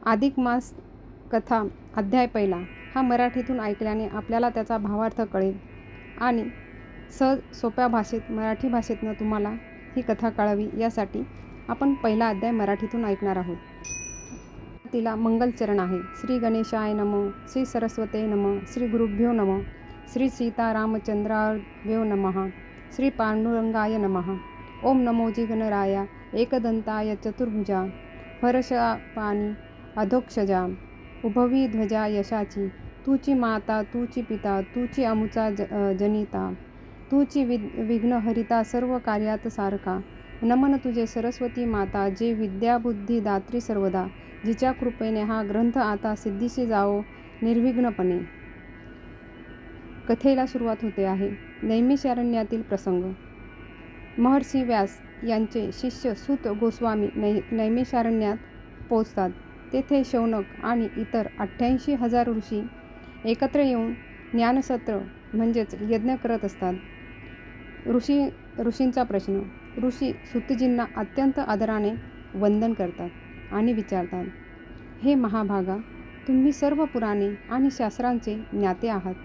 अधिक मास कथा अध्याय पहिला हा मराठीतून ऐकल्याने आपल्याला त्याचा भावार्थ कळेल आणि सहज सोप्या भाषेत मराठी भाषेतनं तुम्हाला ही कथा कळावी यासाठी आपण पहिला अध्याय मराठीतून ऐकणार आहोत. तिला मंगलचरण आहे. श्री गणेशाय नमो, श्री सरस्वते नमः, श्री गुरुभ्यो नमः, श्री सीतारामचंद्राभ्यो नमः, श्री पांडुरंगाय नमः. ओम नमोजी गणराया एकदंताय चतुर्भुजा हर्षपाणी अधोक्षजा उभवी ध्वजा यशाची तूची माता तूची पिता तूची अमुचा जनिता तूची विघ्नहरिता सर्व कार्यात सारका. नमन तुझे सरस्वती माता जे विद्याबुद्धी दात्री सर्वदा, जिच्या कृपेने हा ग्रंथ आता सिद्धीशी जाओ निर्विघ्नपणे. कथेला सुरुवात होते आहे. नैमिषारण्यातील प्रसंग. महर्षी व्यास यांचे शिष्य सूत गोस्वामी नैमिषारण्यात पोहोचतात. तेथे शौनक आणि इतर 88,000 ऋषी एकत्र येऊन ज्ञानसत्र म्हणजेच यज्ञ करत असतात. ऋषींचा प्रश्न. ऋषी सूतजींना अत्यंत आदराने वंदन करतात आणि विचारतात, हे महाभागा, तुम्ही सर्व पुराणे आणि शास्त्रांचे ज्ञाते आहात.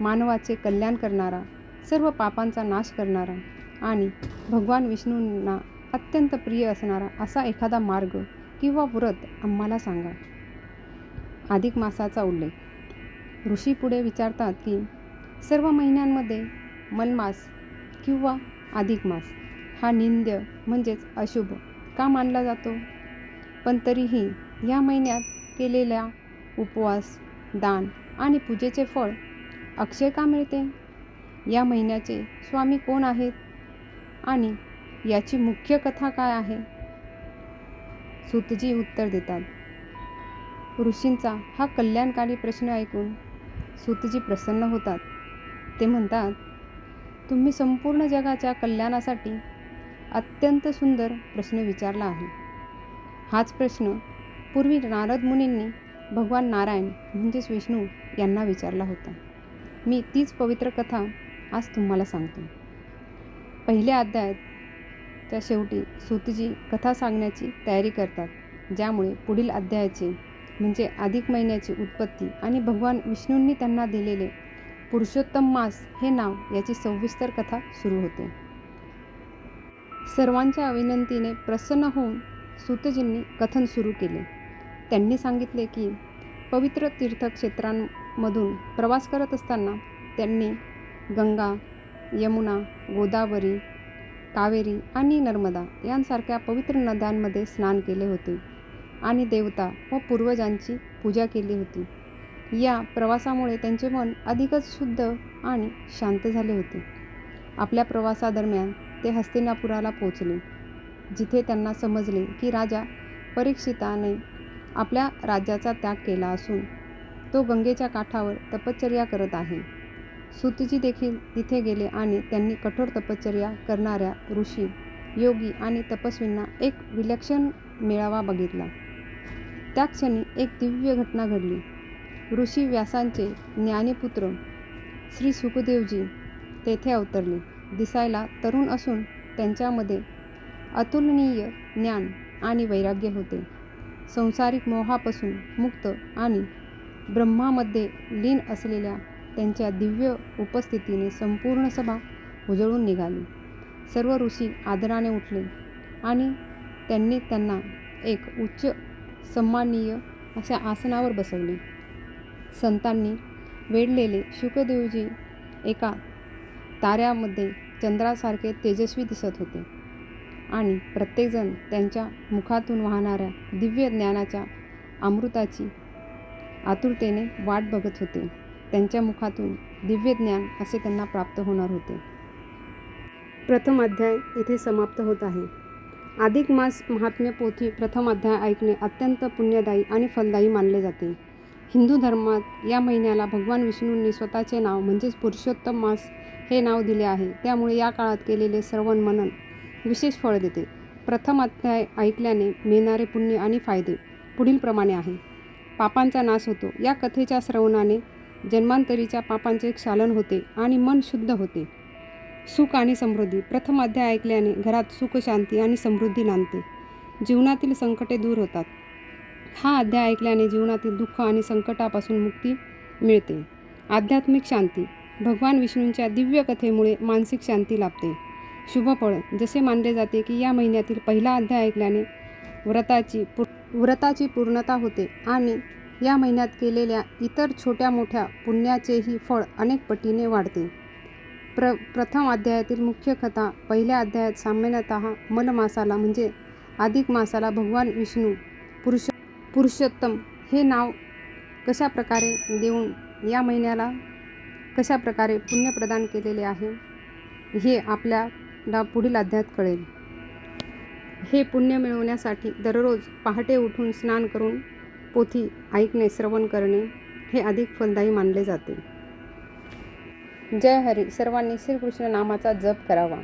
मानवाचे कल्याण करणारा, सर्व पापांचा नाश करणारा आणि भगवान विष्णूंना अत्यंत प्रिय असणारा असा एखादा मार्ग किंवा व्रत आम्हाला सांगा. अधिक मासाचा उल्लेख. ऋषी पुढे विचारतात की सर्व महिन्यांमध्ये मलमास किंवा अधिक मास हा निंद्य म्हणजेच अशुभ का मानला जातो, पण तरीही या महिन्यात केलेल्या उपवास, दान आणि पूजेचे फळ अक्षय का मिळते? या महिन्याचे स्वामी कोण आहेत आणि याची मुख्य कथा काय आहे? सूतजी उत्तर देतात. ऋषींचा हा कल्याणकारी प्रश्न ऐकून सूतजी प्रसन्न होतात. ते म्हणतात, तुम्ही संपूर्ण जगाच्या कल्याणासाठी अत्यंत सुंदर प्रश्न विचारला आहे. हाच प्रश्न पूर्वी नारद मुनींनी भगवान नारायण म्हणजेच विष्णू यांना विचारला होता. मी तीच पवित्र कथा आज तुम्हाला सांगतो. पहिल्या अध्यायाच्या शेवटी सूतजी कथा सांगण्याची तयारी करतात, ज्यामुळे पुढील अध्यायाचे म्हणजे अधिक महिन्याची उत्पत्ती आणि भगवान विष्णूंनी त्यांना दिलेले पुरुषोत्तम मास हे नाव याची सविस्तर कथा सुरू होते. सर्वांच्या विनंतीने प्रसन्न होऊन सूतजींनी कथन सुरू केले. त्यांनी सांगितले की पवित्र तीर्थक्षेत्रांमधून प्रवास करत असताना त्यांनी गंगा, यमुना, गोदावरी, कावेरी आणि नर्मदा यांसारख्या पवित्र नद्यांमध्ये स्नान केले होते आणि देवता व पूर्वजांची पूजा केली होती. या प्रवासामुळे त्यांचे मन अधिकच शुद्ध आणि शांत झाले होते. आपल्या प्रवासादरम्यान ते हस्तिनापुराला पोचले, जिथे त्यांना समजले की राजा परीक्षिताने आपल्या राज्याचा त्याग केला असून तो गंगेच्या काठावर तपश्चर्या करत आहे. सूतजी देखील तिथे गेले आणि त्यांनी कठोर तपश्चर्या करणाऱ्या ऋषी, योगी आणि तपस्वींना एक विलक्षण मेळावा बघितला. त्या क्षणी एक दिव्य घटना घडली. ऋषी व्यासांचे ज्ञानीपुत्र श्री सुखदेवजी तेथे अवतरले. दिसायला तरुण असून त्यांच्यामध्ये अतुलनीय ज्ञान आणि वैराग्य होते. संसारिक मोहापासून मुक्त आणि ब्रह्मामध्ये लीन असलेल्या त्यांच्या दिव्य उपस्थितीने संपूर्ण सभा उजळून निघाली. सर्व ऋषी आदराने उठले आणि त्यांनी त्यांना एक उच्च सन्माननीय अशा आसनावर बसवले. संतांनी वेढलेले शुकदेवजी एका ताऱ्यामध्ये चंद्रासारखे तेजस्वी दिसत होते आणि प्रत्येकजण त्यांच्या मुखातून वाहणाऱ्या दिव्य ज्ञानाच्या अमृताची आतुरतेने वाट बघत होते. त्यांच्या मुखातून दिव्य ज्ञान असे त्यांना प्राप्त होणार होते. प्रथम अध्याय येथे समाप्त होत आहे. अधिक मास महात्म्य पोथी प्रथम अध्याय ऐकणे अत्यंत पुण्यदायी आणि फलदायी मानले जाते. हिंदू धर्मात या महिन्याला भगवान विष्णूंनी स्वतःचे नाव म्हणजेच पुरुषोत्तम मास हे नाव दिले आहे. त्यामुळे या काळात केलेले श्रवण मनन विशेष फळ देते. प्रथम अध्याय ऐकल्याने मिळणारे पुण्य आणि फायदे पुढीलप्रमाणे आहे. पापांचा नाश होतो. या कथेच्या श्रवणाने जन्मांतरीच्या पापांचे क्षालन होते आणि मन शुद्ध होते. सुख आणि समृद्धी. प्रथम अध्याय ऐकल्याने घरात सुख, शांती आणि समृद्धी नांदते. जीवनातील संकटे दूर होतात. हा अध्याय ऐकल्याने जीवनातील दुःख आणि संकटापासून मुक्ती मिळते. आध्यात्मिक शांती. भगवान विष्णूंच्या दिव्य कथेमुळे मानसिक शांती लाभते. शुभफळ. जसे मानले जाते की या महिन्यातील पहिला अध्याय ऐकल्याने व्रताची पूर्णता होते आणि या महिन्यात केलेल्या इतर छोट्या मोठ्या पुण्याचेही फळ अनेक पटीने वाढते. प्रथम अध्यायातील मुख्य कथा. पहिल्या अध्यायात सामान्यतः मलमासाला म्हणजे अधिक मासाला भगवान विष्णू पुरुषोत्तम हे नाव कशा प्रकारे देऊन या महिन्याला कशा प्रकारे पुण्य प्रदान केलेले आहे हे आपल्याला पुढील अध्यायात कळेल. हे पुण्य मिळवण्यासाठी दररोज पहाटे उठून स्नान करून पोथी ऐकणे, श्रवण करणे हे अधिक फलदायी मानले जाते. जय हरी. सर्वांनी श्रीकृष्ण नामाचा जप करावा.